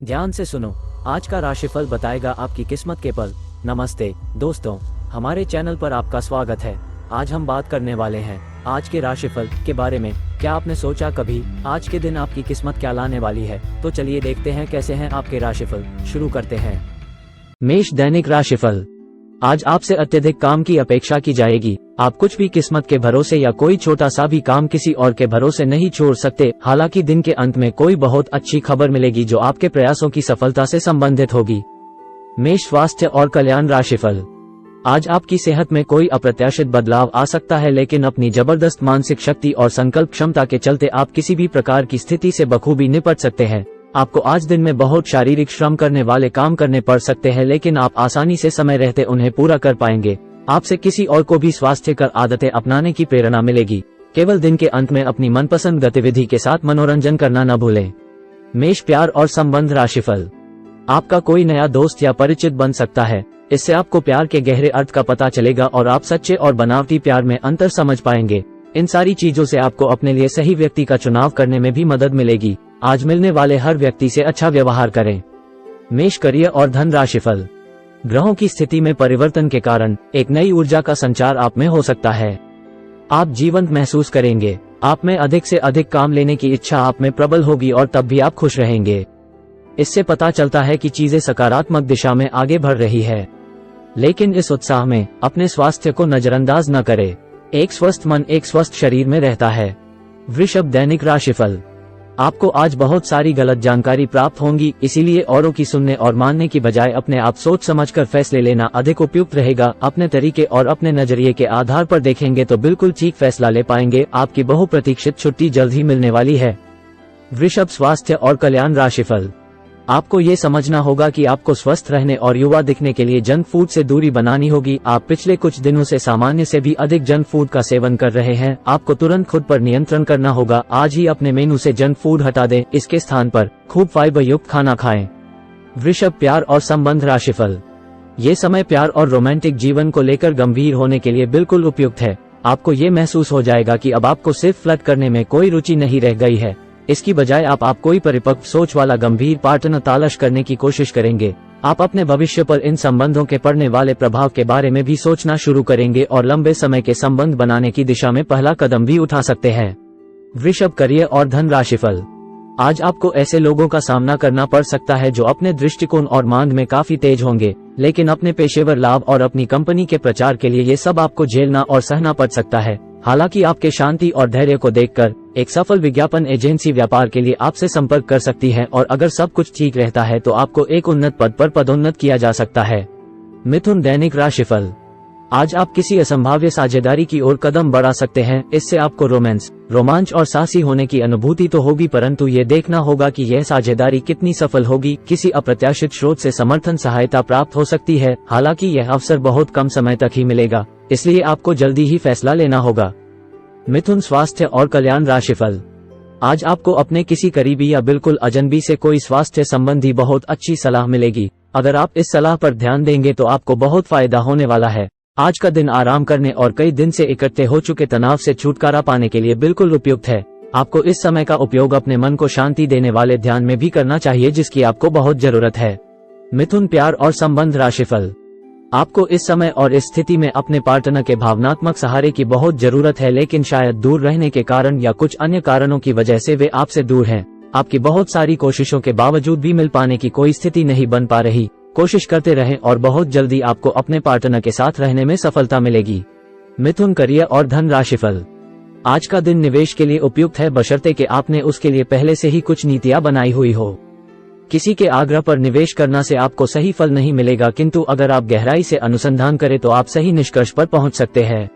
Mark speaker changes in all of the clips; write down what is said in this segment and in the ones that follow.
Speaker 1: ध्यान से सुनो, आज का राशिफल बताएगा आपकी किस्मत के पल। नमस्ते दोस्तों, हमारे चैनल पर आपका स्वागत है। आज हम बात करने वाले हैं आज के राशिफल के बारे में। क्या आपने सोचा कभी आज के दिन आपकी किस्मत क्या लाने वाली है? तो चलिए देखते हैं कैसे हैं आपके राशिफल। शुरू करते हैं। मेष दैनिक राशिफल। आज आपसे अत्यधिक काम की अपेक्षा की जाएगी। आप कुछ भी किस्मत के भरोसे या कोई छोटा सा भी काम किसी और के भरोसे नहीं छोड़ सकते। हालांकि दिन के अंत में कोई बहुत अच्छी खबर मिलेगी जो आपके प्रयासों की सफलता से संबंधित होगी। मेष स्वास्थ्य और कल्याण राशिफल। आज आपकी सेहत में कोई अप्रत्याशित बदलाव आ सकता है, लेकिन अपनी जबरदस्त मानसिक शक्ति और संकल्प क्षमता के चलते आप किसी भी प्रकार की स्थिति से बखूबी निपट सकते हैं। आपको आज दिन में बहुत शारीरिक श्रम करने वाले काम करने पड़ सकते हैं, लेकिन आप आसानी से समय रहते उन्हें पूरा कर पाएंगे। आपसे किसी और को भी स्वास्थ्यकर आदतें अपनाने की प्रेरणा मिलेगी। केवल दिन के अंत में अपनी मनपसंद गतिविधि के साथ मनोरंजन करना न भूलें। मेष प्यार और संबंध राशिफल। आपका कोई नया दोस्त या परिचित बन सकता है। इससे आपको प्यार के गहरे अर्थ का पता चलेगा और आप सच्चे और बनावटी प्यार में अंतर समझ पाएंगे। इन सारी चीजों से आपको अपने लिए सही व्यक्ति का चुनाव करने में भी मदद मिलेगी। आज मिलने वाले हर व्यक्ति से अच्छा व्यवहार करें। मेष करियर और धन राशिफल। ग्रहों की स्थिति में परिवर्तन के कारण एक नई ऊर्जा का संचार आप में हो सकता है। आप जीवंत महसूस करेंगे। आप में अधिक से अधिक काम लेने की इच्छा आप में प्रबल होगी और तब भी आप खुश रहेंगे। इससे पता चलता है कि चीजें सकारात्मक दिशा में आगे बढ़ रही है। लेकिन इस उत्साह में अपने स्वास्थ्य को नजरअंदाज न करें। एक स्वस्थ मन एक स्वस्थ शरीर में रहता है। वृषभ दैनिक राशिफल। आपको आज बहुत सारी गलत जानकारी प्राप्त होंगी, इसीलिए औरों की सुनने और मानने की बजाय अपने आप सोच समझकर फैसले लेना अधिक उपयुक्त रहेगा। अपने तरीके और अपने नजरिए के आधार पर देखेंगे तो बिल्कुल ठीक फैसला ले पाएंगे। आपकी बहुप्रतीक्षित छुट्टी जल्द ही मिलने वाली है। वृषभ स्वास्थ्य और कल्याण राशिफल। आपको ये समझना होगा कि आपको स्वस्थ रहने और युवा दिखने के लिए जंक फूड से दूरी बनानी होगी। आप पिछले कुछ दिनों से सामान्य से भी अधिक जंक फूड का सेवन कर रहे हैं। आपको तुरंत खुद पर नियंत्रण करना होगा। आज ही अपने मेनू से जंक फूड हटा दें। इसके स्थान पर खूब फाइबर युक्त खाना खाएं। वृषभ प्यार और संबंध राशिफल। ये समय प्यार और रोमांटिक जीवन को लेकर गंभीर होने के लिए बिल्कुल उपयुक्त है। आपको ये महसूस हो जाएगा कि अब आपको सिर्फ फ्लर्ट करने में कोई रुचि नहीं रह गई है। इसकी बजाय आप कोई परिपक्व सोच वाला गंभीर पार्टनर तलाश करने की कोशिश करेंगे। आप अपने भविष्य पर इन संबंधों के पड़ने वाले प्रभाव के बारे में भी सोचना शुरू करेंगे और लंबे समय के संबंध बनाने की दिशा में पहला कदम भी उठा सकते हैं। वृषभ करियर और धन राशिफल। आज आपको ऐसे लोगों का सामना करना पड़ सकता है जो अपने दृष्टिकोण और मांग में काफी तेज होंगे, लेकिन अपने पेशेवर लाभ और अपनी कंपनी के प्रचार के लिए ये सब आपको झेलना और सहना पड़ सकता है। हालांकि आपके शांति और धैर्य को देखकर एक सफल विज्ञापन एजेंसी व्यापार के लिए आपसे संपर्क कर सकती है और अगर सब कुछ ठीक रहता है तो आपको एक उन्नत पद पर पदोन्नत किया जा सकता है। मिथुन दैनिक राशिफल। आज आप किसी असंभाव्य साझेदारी की ओर कदम बढ़ा सकते हैं। इससे आपको रोमांच और साहसी होने की अनुभूति तो होगी, परंतु ये देखना होगा कि यह साझेदारी कितनी सफल होगी। किसी अप्रत्याशित स्रोत से समर्थन सहायता प्राप्त हो सकती है। हालांकि यह अवसर बहुत कम समय तक ही मिलेगा, इसलिए आपको जल्दी ही फैसला लेना होगा। मिथुन स्वास्थ्य और कल्याण राशिफल। आज आपको अपने किसी करीबी या बिल्कुल अजनबी से कोई स्वास्थ्य संबंधी बहुत अच्छी सलाह मिलेगी। अगर आप इस सलाह पर ध्यान देंगे तो आपको बहुत फायदा होने वाला है। आज का दिन आराम करने और कई दिन से इकट्ठे हो चुके तनाव से छुटकारा पाने के लिए बिल्कुल उपयुक्त है। आपको इस समय का उपयोग अपने मन को शांति देने वाले ध्यान में भी करना चाहिए, जिसकी आपको बहुत जरूरत है। मिथुन प्यार और संबंध राशिफल। आपको इस समय और इस स्थिति में अपने पार्टनर के भावनात्मक सहारे की बहुत जरूरत है, लेकिन शायद दूर रहने के कारण या कुछ अन्य कारणों की वजह से वे आपसे दूर हैं। आपकी बहुत सारी कोशिशों के बावजूद भी मिल पाने की कोई स्थिति नहीं बन पा रही। कोशिश करते रहें और बहुत जल्दी आपको अपने पार्टनर के साथ रहने में सफलता मिलेगी। मिथुन करियर और धन राशिफल। आज का दिन निवेश के लिए उपयुक्त है, बशर्ते कि आपने उसके लिए पहले से ही कुछ नीतियां बनाई हुई हो। किसी के आग्रह पर निवेश करना से आपको सही फल नहीं मिलेगा, किंतु अगर आप गहराई से अनुसंधान करें तो आप सही निष्कर्ष पर पहुंच सकते हैं।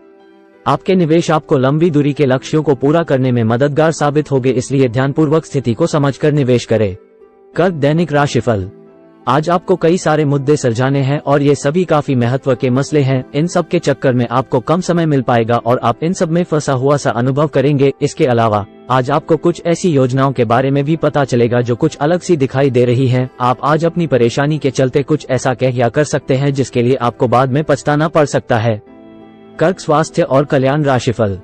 Speaker 1: आपके निवेश आपको लंबी दूरी के लक्ष्यों को पूरा करने में मददगार साबित होंगे, इसलिए ध्यानपूर्वक स्थिति को समझकर निवेश करें। कर्क दैनिक राशिफल। आज आपको कई सारे मुद्दे सुलझाने हैं और ये सभी काफी महत्व के मसले हैं। इन सब के चक्कर में आपको कम समय मिल पाएगा और आप इन सब में फंसा हुआ सा अनुभव करेंगे। इसके अलावा आज आपको कुछ ऐसी योजनाओं के बारे में भी पता चलेगा जो कुछ अलग सी दिखाई दे रही हैं। आप आज अपनी परेशानी के चलते कुछ ऐसा कह या कर सकते हैं जिसके लिए आपको बाद में पछताना पड़ सकता है। कर्क स्वास्थ्य और कल्याण राशिफल।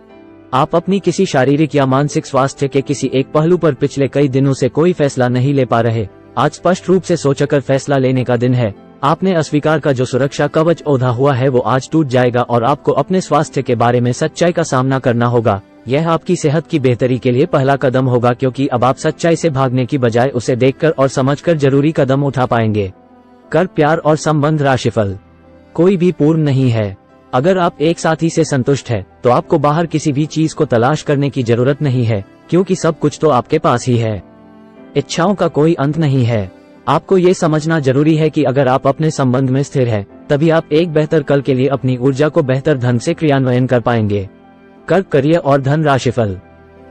Speaker 1: आप अपनी किसी शारीरिक या मानसिक स्वास्थ्य के किसी एक पहलू पर पिछले कई दिनों से कोई फैसला नहीं ले पा रहे। आज स्पष्ट रूप से सोचकर फैसला लेने का दिन है। आपने अस्वीकार का जो सुरक्षा कवच ओढ़ा हुआ है वो आज टूट जाएगा और आपको अपने स्वास्थ्य के बारे में सच्चाई का सामना करना होगा। यह आपकी सेहत की बेहतरी के लिए पहला कदम होगा, क्योंकि अब आप सच्चाई से भागने की बजाय उसे देखकर और समझकर जरूरी कदम उठा पाएंगे। कर, प्यार और संबंध राशिफल। कोई भी पूर्ण नहीं है। अगर आप एक साथी से संतुष्ट है तो आपको बाहर किसी भी चीज को तलाश करने की जरूरत नहीं है, क्योंकि सब कुछ तो आपके पास ही है। इच्छाओं का कोई अंत नहीं है। आपको ये समझना जरूरी है कि अगर आप अपने संबंध में स्थिर है तभी आप एक बेहतर कल के लिए अपनी ऊर्जा को बेहतर ढंग से क्रियान्वयन कर पाएंगे। कर्क, करियर और धन राशिफल।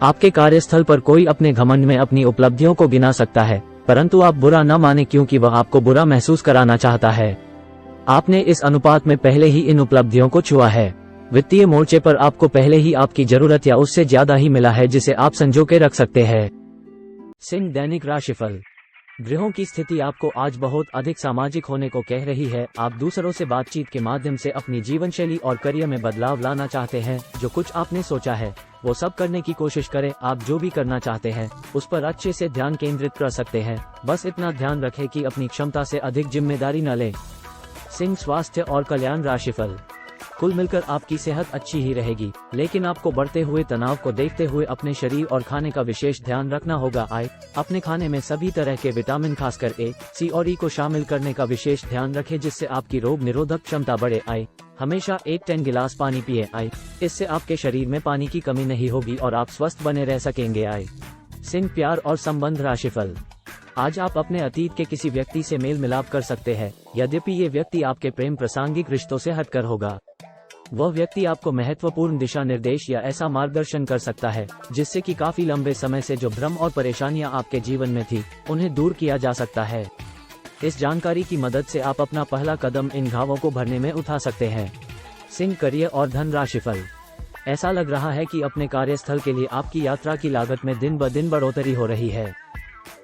Speaker 1: आपके कार्यस्थल पर कोई अपने घमंड में अपनी उपलब्धियों को गिना सकता है, परंतु आप बुरा न माने, क्योंकि वह आपको बुरा महसूस कराना चाहता है। आपने इस अनुपात में पहले ही इन उपलब्धियों को छुआ है। वित्तीय मोर्चे पर आपको पहले ही आपकी जरूरत या उससे ज्यादा ही मिला है जिसे आप संजो के रख सकते हैं। सिंह, दैनिक राशिफल। ग्रहों की स्थिति आपको आज बहुत अधिक सामाजिक होने को कह रही है। आप दूसरों से बातचीत के माध्यम से अपनी जीवन शैली और करियर में बदलाव लाना चाहते हैं। जो कुछ आपने सोचा है वो सब करने की कोशिश करें। आप जो भी करना चाहते हैं उस पर अच्छे से ध्यान केंद्रित कर सकते हैं। बस इतना ध्यान रखें कि अपनी क्षमता से अधिक जिम्मेदारी न लें। सिंह, स्वास्थ्य और कल्याण राशिफल। कुल मिलकर आपकी सेहत अच्छी ही रहेगी, लेकिन आपको बढ़ते हुए तनाव को देखते हुए अपने शरीर और खाने का विशेष ध्यान रखना होगा। अपने खाने में सभी तरह के विटामिन, खासकर ए, सी और ई को शामिल करने का विशेष ध्यान रखें, जिससे आपकी रोग निरोधक क्षमता बढ़े। हमेशा 8-10 गिलास पानी पिए। इससे आपके शरीर में पानी की कमी नहीं होगी और आप स्वस्थ बने रह सकेंगे। सिंह, प्यार और संबंध राशिफल। आज आप अपने अतीत के किसी व्यक्ति से मेल मिलाप कर सकते हैं, यद्यपि ये व्यक्ति आपके प्रेम प्रासंगिक रिश्तों से हटकर होगा। वह व्यक्ति आपको महत्वपूर्ण दिशा निर्देश या ऐसा मार्गदर्शन कर सकता है जिससे कि काफी लंबे समय से जो भ्रम और परेशानियां आपके जीवन में थी उन्हें दूर किया जा सकता है। इस जानकारी की मदद से आप अपना पहला कदम इन घावों को भरने में उठा सकते हैं। सिंह, करियर और धन राशिफल। ऐसा लग रहा है कि अपने कार्यस्थल के लिए आपकी यात्रा की लागत में दिन ब दिन बढ़ोतरी हो रही है।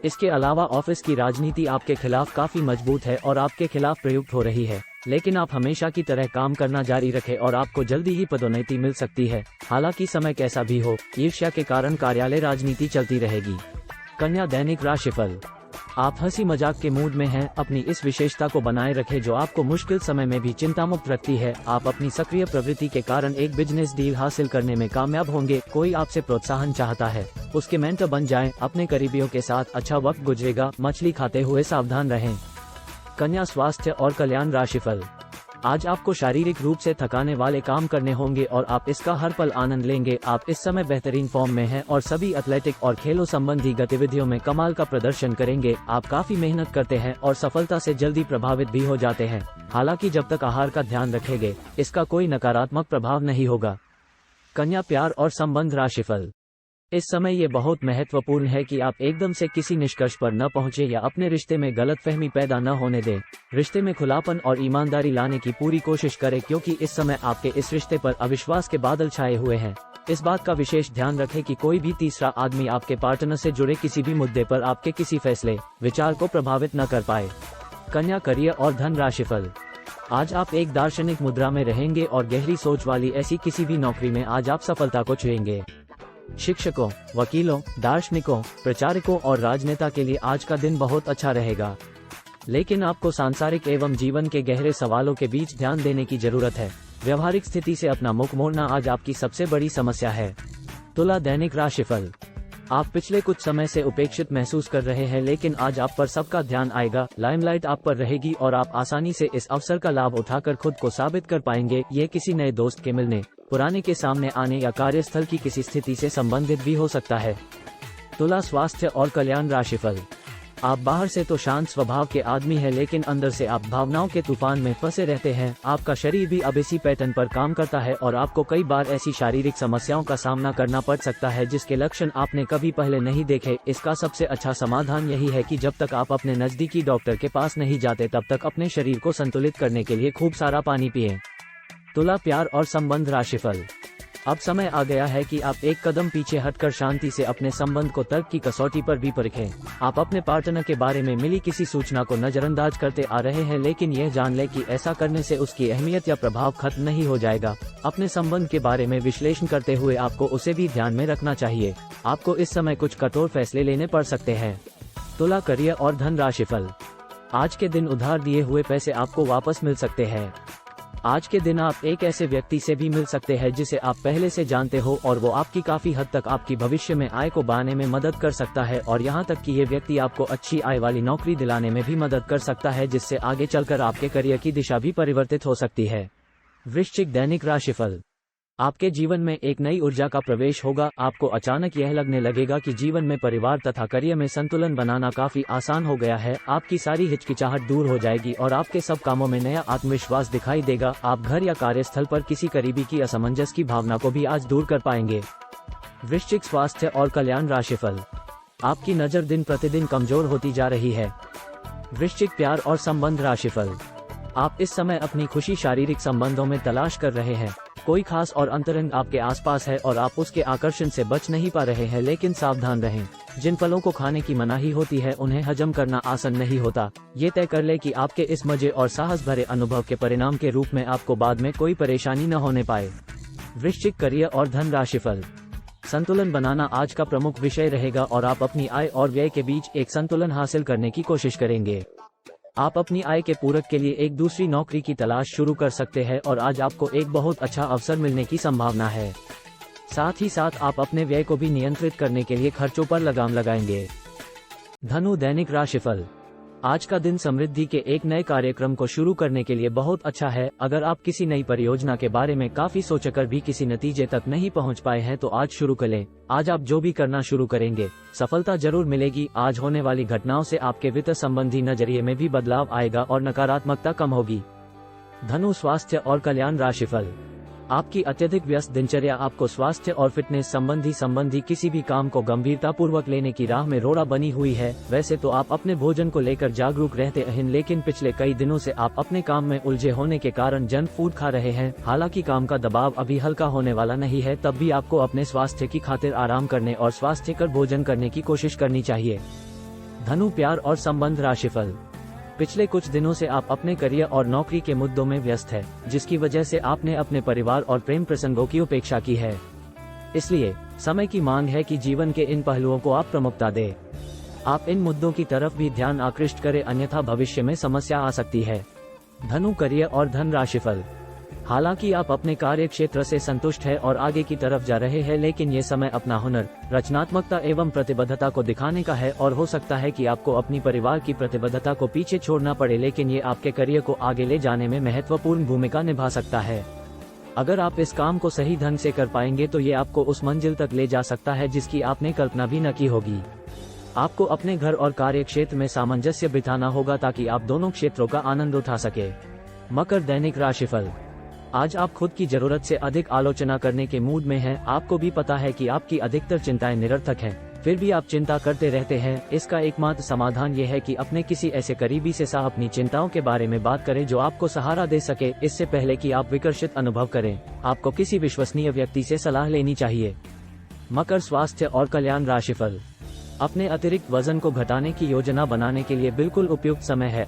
Speaker 1: इसके अलावा ऑफिस की राजनीति आपके खिलाफ काफी मजबूत है और आपके खिलाफ प्रयुक्त हो रही है, लेकिन आप हमेशा की तरह काम करना जारी रखें और आपको जल्दी ही पदोन्नति मिल सकती है। हालांकि समय कैसा भी हो, ईर्ष्या के कारण कार्यालय राजनीति चलती रहेगी। कन्या, दैनिक राशिफल। आप हंसी मजाक के मूड में हैं। अपनी इस विशेषता को बनाए रखें जो आपको मुश्किल समय में भी चिंता मुक्त रखती है। आप अपनी सक्रिय प्रवृत्ति के कारण एक बिजनेस डील हासिल करने में कामयाब होंगे। कोई आपसे प्रोत्साहन चाहता है, उसके मेंटर बन जाएं। अपने करीबियों के साथ अच्छा वक्त गुजरेगा। मछली खाते हुए सावधान रहें। कन्या, स्वास्थ्य और कल्याण राशिफल। आज आपको शारीरिक रूप से थकाने वाले काम करने होंगे और आप इसका हर पल आनंद लेंगे। आप इस समय बेहतरीन फॉर्म में हैं और सभी एथलेटिक और खेलों संबंधी गतिविधियों में कमाल का प्रदर्शन करेंगे। आप काफी मेहनत करते हैं और सफलता से जल्दी प्रभावित भी हो जाते हैं। हालांकि जब तक आहार का ध्यान रखेंगे इसका कोई नकारात्मक प्रभाव नहीं होगा। कन्या, प्यार और संबंध राशिफल। इस समय ये बहुत महत्वपूर्ण है कि आप एकदम से किसी निष्कर्ष पर न पहुंचे या अपने रिश्ते में गलतफहमी पैदा न होने दें। रिश्ते में खुलापन और ईमानदारी लाने की पूरी कोशिश करें, क्योंकि इस समय आपके इस रिश्ते पर अविश्वास के बादल छाए हुए हैं। इस बात का विशेष ध्यान रखें कि कोई भी तीसरा आदमी आपके पार्टनर से जुड़े किसी भी मुद्दे पर आपके किसी फैसले, विचार को प्रभावित न कर पाए। कन्या, करियर और धन राशिफल। आज आप एक दार्शनिक मुद्रा में रहेंगे और गहरी सोच वाली ऐसी किसी भी नौकरी में आज आप सफलता को छुएंगे। शिक्षकों, वकीलों, दार्शनिकों, प्रचारकों और राजनेता के लिए आज का दिन बहुत अच्छा रहेगा, लेकिन आपको सांसारिक एवं जीवन के गहरे सवालों के बीच ध्यान देने की जरूरत है। व्यवहारिक स्थिति से अपना मुख मोड़ना आज आपकी सबसे बड़ी समस्या है। तुला, दैनिक राशिफल। आप पिछले कुछ समय से उपेक्षित महसूस कर रहे हैं, लेकिन आज आप पर सबका ध्यान आएगा। लाइमलाइट आप पर रहेगी और आप आसानी से इस अवसर का लाभ उठाकर खुद को साबित कर पाएंगे। ये किसी नए दोस्त के मिलने, पुराने के सामने आने या कार्यस्थल की किसी स्थिति से संबंधित भी हो सकता है। तुला, स्वास्थ्य और कल्याण राशिफल। आप बाहर से तो शांत स्वभाव के आदमी हैं, लेकिन अंदर से आप भावनाओं के तूफान में फंसे रहते हैं। आपका शरीर भी अब इसी पैटर्न पर काम करता है और आपको कई बार ऐसी शारीरिक समस्याओं का सामना करना पड़ सकता है जिसके लक्षण आपने कभी पहले नहीं देखे। इसका सबसे अच्छा समाधान यही है कि जब तक आप अपने नजदीकी डॉक्टर के पास नहीं जाते तब तक अपने शरीर को संतुलित करने के लिए खूब सारा पानी पिएं। तुला, प्यार और संबंध राशिफल। अब समय आ गया है कि आप एक कदम पीछे हटकर शांति से अपने संबंध को तर्क की कसौटी पर भी परखें। आप अपने पार्टनर के बारे में मिली किसी सूचना को नजरअंदाज करते आ रहे हैं, लेकिन यह जान लें कि ऐसा करने से उसकी अहमियत या प्रभाव खत्म नहीं हो जाएगा। अपने संबंध के बारे में विश्लेषण करते हुए आपको उसे भी ध्यान में रखना चाहिए। आपको इस समय कुछ कठोर फैसले लेने पड़ सकते हैं। तुला, करियर और धन राशिफल। आज के दिन उधार दिए हुए पैसे आपको वापस मिल सकते हैं। आज के दिन आप एक ऐसे व्यक्ति से भी मिल सकते हैं जिसे आप पहले से जानते हो और वो आपकी काफी हद तक आपकी भविष्य में आय को बढ़ाने में मदद कर सकता है, और यहाँ तक कि ये व्यक्ति आपको अच्छी आय वाली नौकरी दिलाने में भी मदद कर सकता है, जिससे आगे चलकर आपके करियर की दिशा भी परिवर्तित हो सकती है। वृश्चिक, दैनिक राशिफल। आपके जीवन में एक नई ऊर्जा का प्रवेश होगा। आपको अचानक यह लगने लगेगा कि जीवन में परिवार तथा करियर में संतुलन बनाना काफी आसान हो गया है। आपकी सारी हिचकिचाहट दूर हो जाएगी और आपके सब कामों में नया आत्मविश्वास दिखाई देगा। आप घर या कार्यस्थल पर किसी करीबी की असमंजस की भावना को भी आज दूर कर पाएंगे। वृश्चिक, स्वास्थ्य और कल्याण राशिफल। आपकी नजर दिन प्रतिदिन कमजोर होती जा रही है। वृश्चिक, प्यार और संबंध राशिफल। आप इस समय अपनी खुशी शारीरिक संबंधों में तलाश कर रहे हैं। कोई खास और अंतरंग आपके आसपास है और आप उसके आकर्षण से बच नहीं पा रहे हैं, लेकिन सावधान रहें। जिन फलों को खाने की मनाही होती है उन्हें हजम करना आसान नहीं होता। ये तय कर ले कि आपके इस मजे और साहस भरे अनुभव के परिणाम के रूप में आपको बाद में कोई परेशानी न होने पाए। वृश्चिक, करियर और धन राशिफल। संतुलन बनाना आज का प्रमुख विषय रहेगा और आप अपनी आय और व्यय के बीच एक संतुलन हासिल करने की कोशिश करेंगे। आप अपनी आय के पूरक के लिए एक दूसरी नौकरी की तलाश शुरू कर सकते हैं और आज आपको एक बहुत अच्छा अवसर मिलने की संभावना है। साथ ही साथ आप अपने व्यय को भी नियंत्रित करने के लिए खर्चों पर लगाम लगाएंगे। धनु, दैनिक राशिफल। आज का दिन समृद्धि के एक नए कार्यक्रम को शुरू करने के लिए बहुत अच्छा है। अगर आप किसी नई परियोजना के बारे में काफी सोचकर भी किसी नतीजे तक नहीं पहुंच पाए हैं तो आज शुरू करें। आज आप जो भी करना शुरू करेंगे सफलता जरूर मिलेगी। आज होने वाली घटनाओं से आपके वित्त संबंधी नजरिए में भी बदलाव आएगा और नकारात्मकता कम होगी। धनु, स्वास्थ्य और कल्याण राशिफल। आपकी अत्यधिक व्यस्त दिनचर्या आपको स्वास्थ्य और फिटनेस संबंधी किसी भी काम को गंभीरता पूर्वक लेने की राह में रोड़ा बनी हुई है। वैसे तो आप अपने भोजन को लेकर जागरूक रहते हैं, लेकिन पिछले कई दिनों से आप अपने काम में उलझे होने के कारण जंक फूड खा रहे हैं। हालांकि काम का दबाव अभी हल्का होने वाला नहीं है, तब भी आपको अपने स्वास्थ्य की खातिर आराम करने और स्वास्थ्यकर भोजन करने की कोशिश करनी चाहिए। धनु, प्यार और संबंध राशिफल। पिछले कुछ दिनों से आप अपने करियर और नौकरी के मुद्दों में व्यस्त है, जिसकी वजह से आपने अपने परिवार और प्रेम प्रसंगों की उपेक्षा की है। इसलिए समय की मांग है कि जीवन के इन पहलुओं को आप प्रमुखता दें। आप इन मुद्दों की तरफ भी ध्यान आकृष्ट करें, अन्यथा भविष्य में समस्या आ सकती है। धनु, करियर और धन राशिफल। हालांकि आप अपने कार्य क्षेत्र से संतुष्ट है और आगे की तरफ जा रहे हैं, लेकिन ये समय अपना हुनर, रचनात्मकता एवं प्रतिबद्धता को दिखाने का है और हो सकता है कि आपको अपनी परिवार की प्रतिबद्धता को पीछे छोड़ना पड़े, लेकिन ये आपके करियर को आगे ले जाने में महत्वपूर्ण भूमिका निभा सकता है। अगर आप इस काम को सही ढंग से कर पाएंगे तो ये आपको उस मंजिल तक ले जा सकता है जिसकी आपने कल्पना भी न की होगी। आपको अपने घर और कार्य क्षेत्र में सामंजस्य बिठाना होगा ताकि आप दोनों क्षेत्रों का आनंद उठा सके। मकर, दैनिक राशिफल। आज आप खुद की जरूरत से अधिक आलोचना करने के मूड में हैं। आपको भी पता है कि आपकी अधिकतर चिंताएं निरर्थक हैं, फिर भी आप चिंता करते रहते हैं। इसका एकमात्र समाधान ये है कि अपने किसी ऐसे करीबी से अपनी चिंताओं के बारे में बात करें जो आपको सहारा दे सके। इससे पहले कि आप विकर्षित अनुभव करें, आपको किसी विश्वसनीय व्यक्ति से सलाह लेनी चाहिए। मकर, स्वास्थ्य और कल्याण राशिफल। अपने अतिरिक्त वजन को घटाने की योजना बनाने के लिए बिल्कुल उपयुक्त समय है।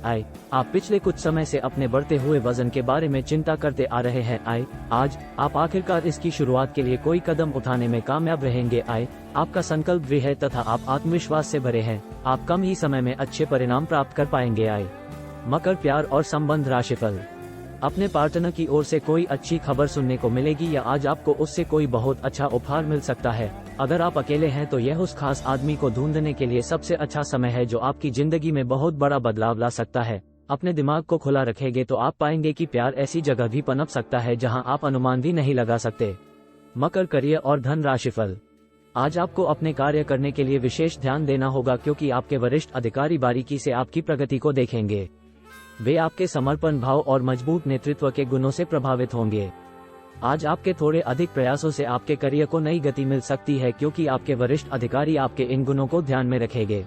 Speaker 1: आप पिछले कुछ समय से अपने बढ़ते हुए वजन के बारे में चिंता करते आ रहे हैं। आज आप आखिरकार इसकी शुरुआत के लिए कोई कदम उठाने में कामयाब रहेंगे। आपका संकल्प दृढ़ है तथा आप आत्मविश्वास से भरे हैं। आप कम ही समय में अच्छे परिणाम प्राप्त कर पाएंगे। मकर, प्यार और संबंध राशिफल। अपने पार्टनर की ओर से कोई अच्छी खबर सुनने को मिलेगी या आज आपको उससे कोई बहुत अच्छा उपहार मिल सकता है। अगर आप अकेले हैं तो यह उस खास आदमी को ढूंढने के लिए सबसे अच्छा समय है जो आपकी जिंदगी में बहुत बड़ा बदलाव ला सकता है। अपने दिमाग को खुला रखेंगे तो आप पाएंगे कि प्यार ऐसी जगह भी पनप सकता है जहां आप अनुमान भी नहीं लगा सकते। मकर, करियर और धन राशिफल। आज आपको अपने कार्य करने के लिए विशेष ध्यान देना होगा क्योंकि आपके वरिष्ठ अधिकारी बारीकी से आपकी प्रगति को देखेंगे। वे आपके समर्पण भाव और मजबूत नेतृत्व के गुणों से प्रभावित होंगे। आज आपके थोड़े अधिक प्रयासों से आपके करियर को नई गति मिल सकती है क्योंकि आपके वरिष्ठ अधिकारी आपके इन गुणों को ध्यान में रखेंगे।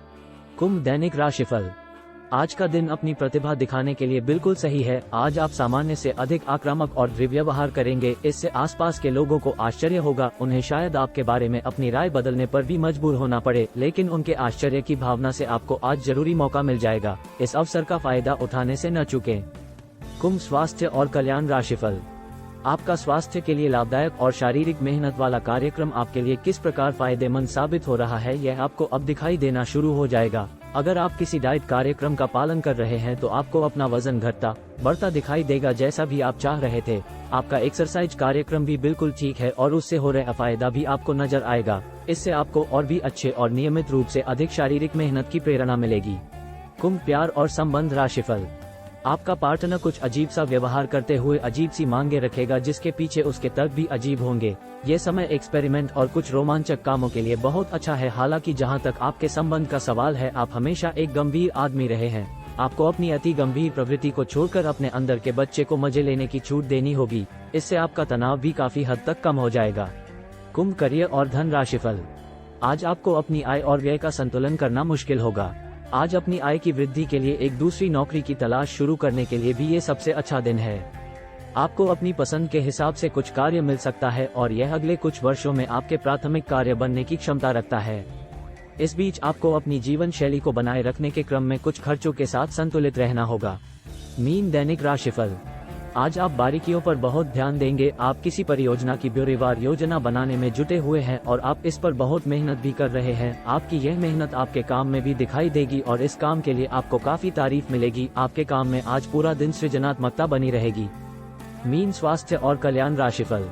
Speaker 1: कुंभ, दैनिक राशिफल। आज का दिन अपनी प्रतिभा दिखाने के लिए बिल्कुल सही है। आज आप सामान्य से अधिक आक्रामक और दृढ़ व्यवहार करेंगे। इससे आसपास के लोगों को आश्चर्य होगा। उन्हें शायद आपके बारे में अपनी राय बदलने पर भी मजबूर होना पड़े, लेकिन उनके आश्चर्य की भावना से आपको आज जरूरी मौका मिल जाएगा। इस अवसर का फायदा उठाने से न चूकें। कुंभ, स्वास्थ्य और कल्याण राशिफल। आपका स्वास्थ्य के लिए लाभदायक और शारीरिक मेहनत वाला कार्यक्रम आपके लिए किस प्रकार फायदेमंद साबित हो रहा है, यह आपको अब दिखाई देना शुरू हो जाएगा। अगर आप किसी डाइट कार्यक्रम का पालन कर रहे हैं तो आपको अपना वजन घटता बढ़ता दिखाई देगा जैसा भी आप चाह रहे थे। आपका एक्सरसाइज कार्यक्रम भी बिल्कुल ठीक है और उससे हो रहा फायदा भी आपको नजर आएगा। इससे आपको और भी अच्छे और नियमित रूप से अधिक शारीरिक मेहनत की प्रेरणा मिलेगी। कुंभ, प्यार और संबंध राशिफल। आपका पार्टनर कुछ अजीब सा व्यवहार करते हुए अजीब सी मांगे रखेगा जिसके पीछे उसके तर्क भी अजीब होंगे। ये समय एक्सपेरिमेंट और कुछ रोमांचक कामों के लिए बहुत अच्छा है। हालांकि जहां तक आपके संबंध का सवाल है, आप हमेशा एक गंभीर आदमी रहे हैं। आपको अपनी अति गंभीर प्रवृत्ति को छोड़कर अपने अंदर के बच्चे को मजे लेने की छूट देनी होगी। इससे आपका तनाव भी काफी हद तक कम हो जाएगा। कुंभ, करियर और धन राशिफल। आज आपको अपनी आय और व्यय का संतुलन करना मुश्किल होगा। आज अपनी आय की वृद्धि के लिए एक दूसरी नौकरी की तलाश शुरू करने के लिए भी ये सबसे अच्छा दिन है। आपको अपनी पसंद के हिसाब से कुछ कार्य मिल सकता है और यह अगले कुछ वर्षों में आपके प्राथमिक कार्य बनने की क्षमता रखता है। इस बीच आपको अपनी जीवन शैली को बनाए रखने के क्रम में कुछ खर्चों के साथ संतुलित रहना होगा। मीन, दैनिक राशिफल। आज आप बारीकियों पर बहुत ध्यान देंगे। आप किसी परियोजना की ब्यौरेवार योजना बनाने में जुटे हुए हैं और आप इस पर बहुत मेहनत भी कर रहे हैं। आपकी यह मेहनत आपके काम में भी दिखाई देगी और इस काम के लिए आपको काफी तारीफ मिलेगी। आपके काम में आज पूरा दिन सृजनात्मकता बनी रहेगी। मीन, स्वास्थ्य और कल्याण राशिफल।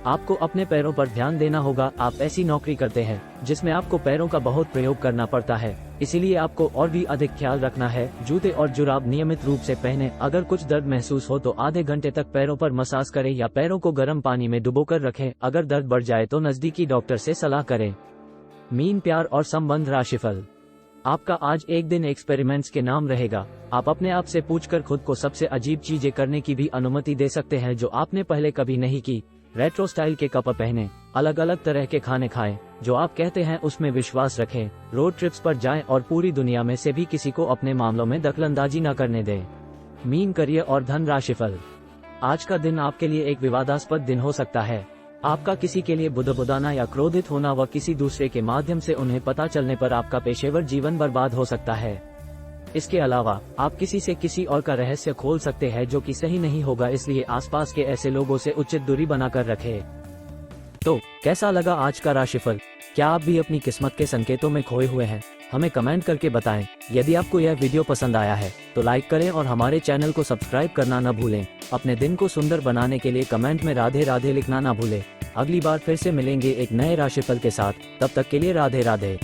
Speaker 1: आपको अपने पैरों पर ध्यान देना होगा। आप ऐसी नौकरी करते हैं जिसमें आपको पैरों का बहुत प्रयोग करना पड़ता है, इसीलिए आपको और भी अधिक ख्याल रखना है। जूते और जुराब नियमित रूप से पहने। अगर कुछ दर्द महसूस हो तो आधे घंटे तक पैरों पर मसाज करें या पैरों को गर्म पानी में डुबोकर रखें। अगर दर्द बढ़ जाए तो नजदीकी डॉक्टर से सलाह करें। मीन, प्यार और संबंध राशिफल। आपका आज एक दिन एक्सपेरिमेंट्स के नाम रहेगा। आप अपने आप से पूछकर खुद को सबसे अजीब चीजें करने की भी अनुमति दे सकते हैं जो आपने पहले कभी नहीं की। रेट्रो स्टाइल के कपड़े पहने, अलग अलग तरह के खाने खाएं, जो आप कहते हैं उसमें विश्वास रखें, रोड ट्रिप्स पर जाएं और पूरी दुनिया में से भी किसी को अपने मामलों में दखलंदाजी न करने दें। मीन, करियर और धन राशिफल। आज का दिन आपके लिए एक विवादास्पद दिन हो सकता है। आपका किसी के लिए बुदबुदाना या क्रोधित होना व किसी दूसरे के माध्यम से उन्हें पता चलने पर आपका पेशेवर जीवन बर्बाद हो सकता है। इसके अलावा आप किसी से किसी और का रहस्य खोल सकते हैं जो कि सही नहीं होगा, इसलिए आसपास के ऐसे लोगों से उचित दूरी बनाकर रखें। तो कैसा लगा आज का राशिफल? क्या आप भी अपनी किस्मत के संकेतों में खोए हुए हैं? हमें कमेंट करके बताएं। यदि आपको यह वीडियो पसंद आया है तो लाइक करें और हमारे चैनल को सब्सक्राइब करना न भूलें। अपने दिन को सुंदर बनाने के लिए कमेंट में राधे राधे लिखना न भूलें। अगली बार फिर से मिलेंगे एक नए राशिफल के साथ। तब तक के लिए राधे राधे।